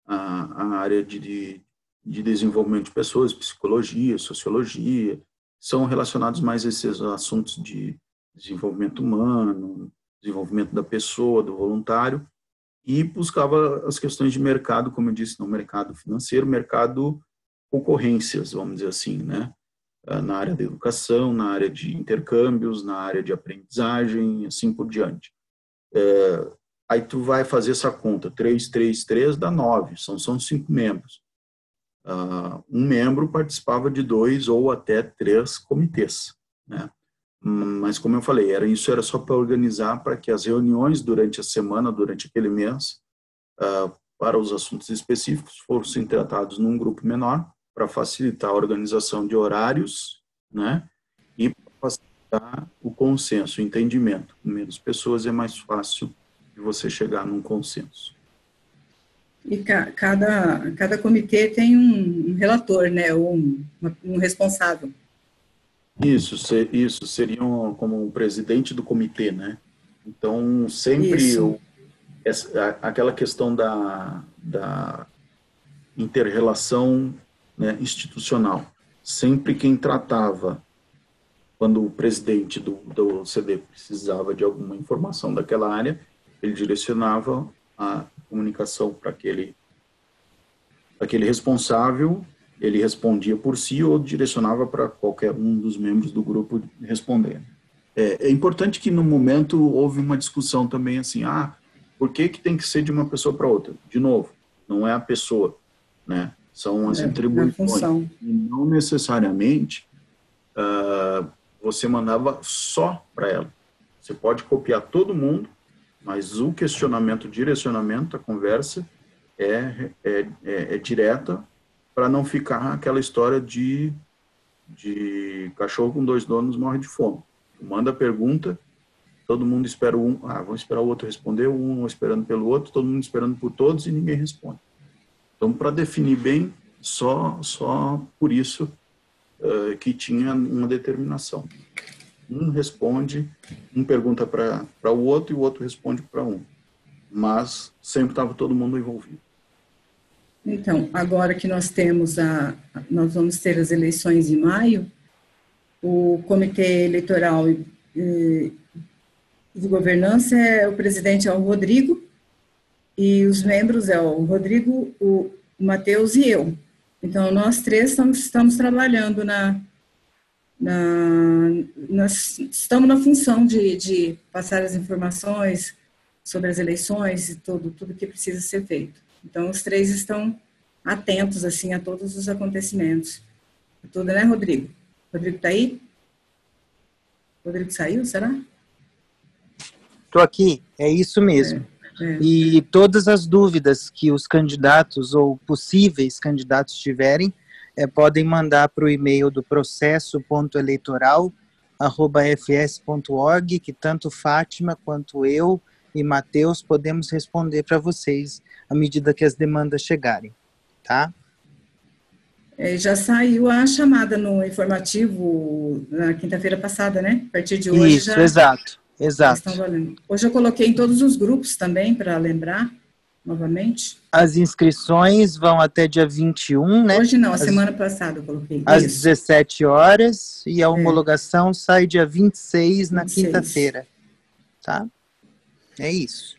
à área de desenvolvimento de pessoas, psicologia, sociologia, são relacionados mais a esses assuntos de desenvolvimento humano, desenvolvimento da pessoa, do voluntário, e buscava as questões de mercado, como eu disse, no mercado financeiro, mercado concorrências, vamos dizer assim, né? Na área da educação, na área de intercâmbios, na área de aprendizagem, assim por diante. Aí tu vai fazer essa conta, 3, 3, 3 dá 9, são 5 membros. Um membro participava de 2 ou até 3 comitês, né? Mas, como eu falei, isso era só para organizar, para que as reuniões durante a semana, durante aquele mês, para os assuntos específicos, fossem tratados num grupo menor, para facilitar a organização de horários, né? E para facilitar o consenso, o entendimento. Com menos pessoas é mais fácil de você chegar num consenso. E cada comitê tem um relator, né, ou um responsável. Isso seriam como o presidente do comitê, né? Então, sempre aquela questão da inter-relação, né, institucional. Sempre quem tratava, quando o presidente do CD precisava de alguma informação daquela área, ele direcionava a comunicação para aquele responsável, ele respondia por si ou direcionava para qualquer um dos membros do grupo responder. É importante que no momento houve uma discussão também assim, por que tem que ser de uma pessoa para outra? De novo, não é a pessoa, né? São as atribuições. E não necessariamente você mandava só para ela. Você pode copiar todo mundo, mas o questionamento, o direcionamento, a conversa é direta, para não ficar aquela história de cachorro com dois donos morre de fome. Manda a pergunta, todo mundo espera vamos esperar o outro responder, um esperando pelo outro, todo mundo esperando por todos e ninguém responde. Então, para definir bem, só por isso que tinha uma determinação. Um responde, um pergunta para o outro e o outro responde para um. Mas sempre estava todo mundo envolvido. Então, agora que nós vamos ter as eleições em maio, o Comitê Eleitoral de Governança, o presidente é o Rodrigo, e os membros é o Rodrigo, o Matheus e eu. Então, nós três estamos trabalhando estamos na função de passar as informações sobre as eleições e tudo que precisa ser feito. Então, os três estão atentos, assim, a todos os acontecimentos. Tudo, né, Rodrigo? Rodrigo está aí? Rodrigo saiu, será? Estou aqui, é isso mesmo. E todas as dúvidas que os candidatos ou possíveis candidatos tiverem, podem mandar para o e-mail do processo.eleitoral@fs.org, que tanto Fátima quanto eu e Matheus podemos responder para vocês à medida que as demandas chegarem, tá? Já saiu a chamada no informativo na quinta-feira passada, né? A partir de hoje Isso, exato. Estão valendo. Hoje eu coloquei em todos os grupos também, para lembrar novamente. As inscrições vão até dia 21, né? Hoje não, semana passada eu coloquei. Às 17 horas, e a homologação sai dia 26 na quinta-feira. Tá? É isso.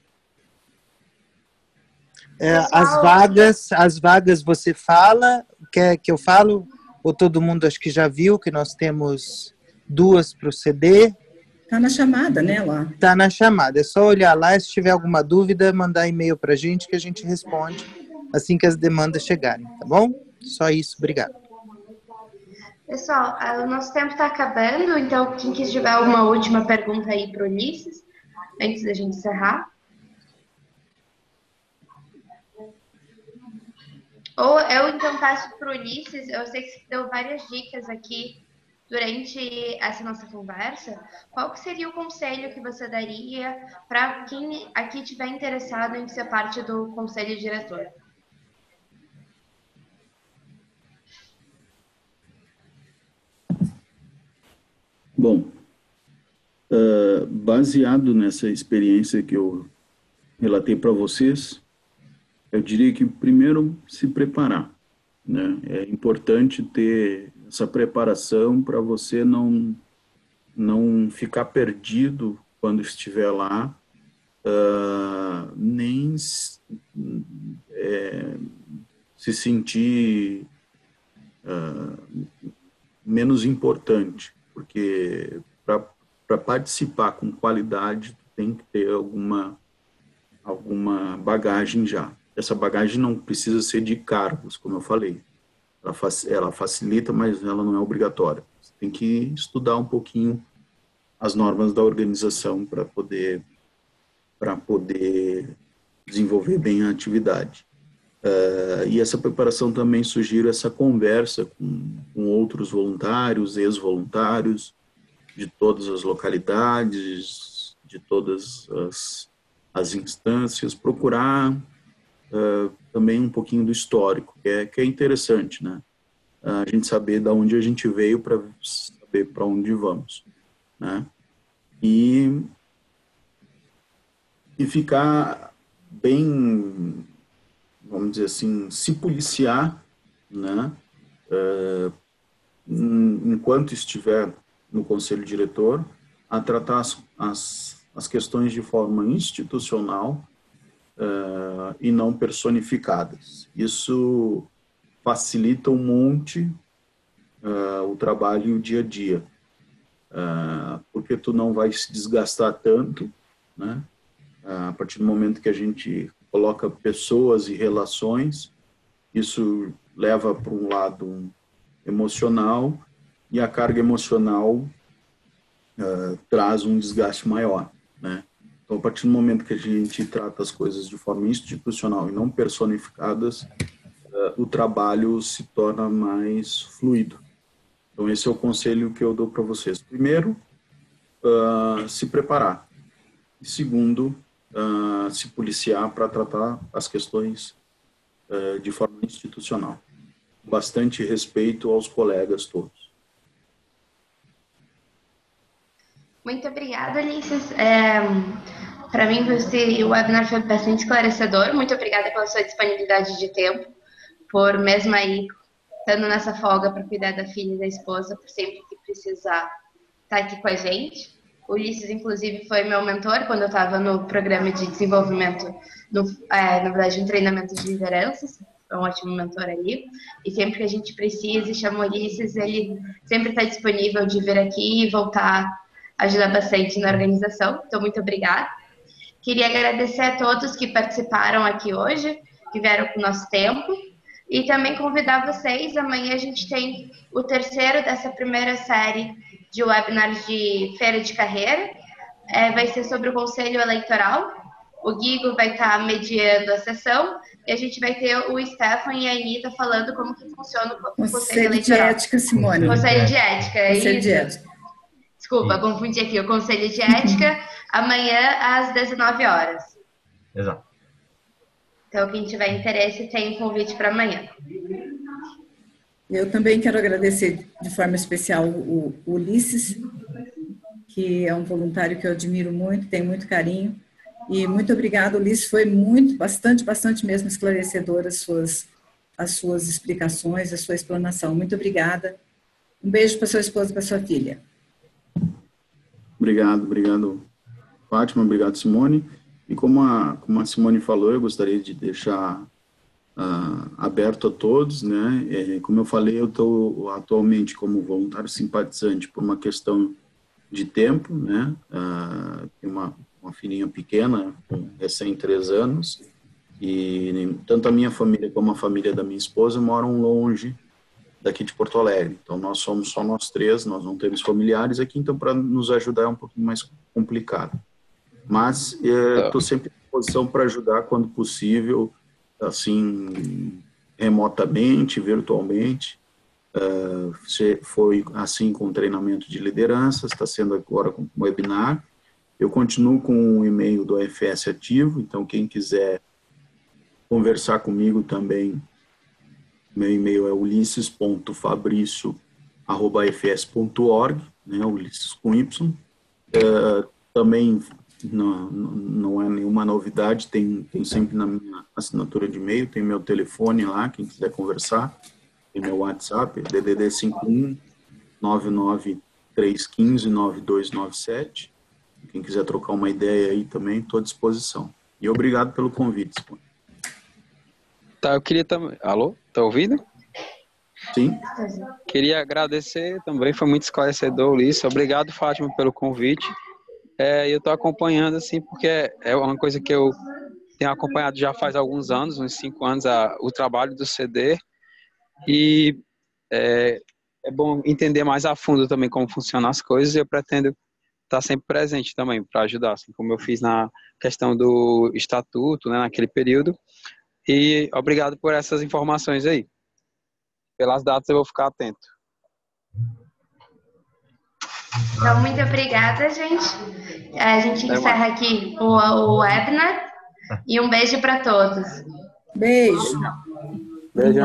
As vagas você fala, quer que eu falo? Ou todo mundo acho que já viu que nós temos 2 para o CD? Está na chamada, né, lá? Está na chamada. É só olhar lá e se tiver alguma dúvida, mandar e-mail para a gente que a gente responde assim que as demandas chegarem, tá bom? Só isso, obrigado. Pessoal, o nosso tempo está acabando, então quem tiver alguma última pergunta aí para o Ulisses, antes da gente encerrar. Ou eu então passo para o Ulisses, eu sei que você deu várias dicas aqui durante essa nossa conversa. Qual que seria o conselho que você daria para quem aqui estiver interessado em ser parte do conselho diretor? Bom, baseado nessa experiência que eu relatei para vocês, eu diria que primeiro se preparar, né? É importante ter essa preparação para você não ficar perdido quando estiver lá, nem se sentir menos importante, porque para participar com qualidade tem que ter alguma bagagem já. Essa bagagem não precisa ser de cargos, como eu falei. Ela facilita, mas ela não é obrigatória. Você tem que estudar um pouquinho as normas da organização para poder desenvolver bem a atividade. E essa preparação também sugiro essa conversa com outros voluntários, ex-voluntários, de todas as localidades, de todas as instâncias, procurar também um pouquinho do histórico, que é interessante, né? A gente saber de onde a gente veio para saber para onde vamos, né? E ficar bem, vamos dizer assim, se policiar, né? Enquanto estiver no conselho diretor, a tratar as questões de forma institucional e não personificadas. Isso facilita um monte o trabalho e o dia a dia, porque tu não vai se desgastar tanto, né? A partir do momento que a gente coloca pessoas e relações, isso leva para um lado emocional, e a carga emocional traz um desgaste maior, né? Então, a partir do momento que a gente trata as coisas de forma institucional e não personificadas, o trabalho se torna mais fluido. Então, esse é o conselho que eu dou para vocês. Primeiro, se preparar. E segundo, se policiar para tratar as questões de forma institucional. Bastante respeito aos colegas todos. Muito obrigada, Ulisses. Para mim, o webinar foi bastante esclarecedor. Muito obrigada pela sua disponibilidade de tempo, por mesmo aí, estando nessa folga para cuidar da filha e da esposa, por sempre que precisar estar aqui com a gente. O Ulisses, inclusive, foi meu mentor quando eu estava no programa de desenvolvimento, na verdade, um treinamento de lideranças. Foi um ótimo mentor ali. E sempre que a gente precisa e chama o Ulisses, ele sempre está disponível de vir aqui e voltar a ajudar bastante na organização. Então, muito obrigada. Queria agradecer a todos que participaram aqui hoje, que vieram com o nosso tempo. E também convidar vocês, amanhã a gente tem o terceiro dessa primeira série de webinars de Feira de Carreira. Vai ser sobre o Conselho Eleitoral. O Guigo vai estar mediando a sessão e a gente vai ter o Stefan e a Anitta falando como que funciona o Conselho Eleitoral. Conselho de Ética, Simone. Conselho de Ética, é Conselho isso? de Ética. Desculpa, confundi aqui. O Conselho de Ética, amanhã às 19 horas. Exato. Então, quem tiver interesse, tem um convite para amanhã. Eu também quero agradecer de forma especial o Ulisses, que é um voluntário que eu admiro muito, tenho muito carinho. E muito obrigada, Ulisses. Foi bastante mesmo esclarecedor as suas explicações, a sua explanação. Muito obrigada. Um beijo para sua esposa e para sua filha. Obrigado, Fátima. Obrigado, Simone. E como a Simone falou, eu gostaria de deixar aberto a todos, né? Como eu falei, eu estou atualmente como voluntário simpatizante por uma questão de tempo, né? Tenho uma filhinha pequena, com recém 3 anos, e tanto a minha família como a família da minha esposa moram longe daqui de Porto Alegre. Então, nós somos só nós 3, nós não temos familiares aqui, então, para nos ajudar é um pouquinho mais complicado. Mas estou sempre à disposição para ajudar quando possível, assim, remotamente, virtualmente. Foi assim com o treinamento de liderança, está sendo agora com o webinar. Eu continuo com o e-mail do AFS ativo, então quem quiser conversar comigo também, meu e-mail é ulisses.fabricio@afs.org, né, Ulisses com Y. Também não é nenhuma novidade, tem sempre na minha assinatura de e-mail, tem meu telefone lá, quem quiser conversar, tem meu WhatsApp, DDD 51 99315 9297. Quem quiser trocar uma ideia aí também, estou à disposição. E obrigado pelo convite, Simone. Tá, eu queria também... Alô? Tá ouvindo? Sim. Queria agradecer também, foi muito esclarecedor, Ulisses. Obrigado, Fátima, pelo convite. Eu estou acompanhando, assim, porque é uma coisa que eu tenho acompanhado já faz alguns anos, uns 5 anos, o trabalho do CD. E é bom entender mais a fundo também como funcionam as coisas, e eu pretendo estar sempre presente também para ajudar, assim como eu fiz na questão do estatuto, né, naquele período. E obrigado por essas informações aí. Pelas datas eu vou ficar atento. Então, muito obrigada, gente. A gente encerra aqui o webinar e um beijo para todos. Beijo. Beijo.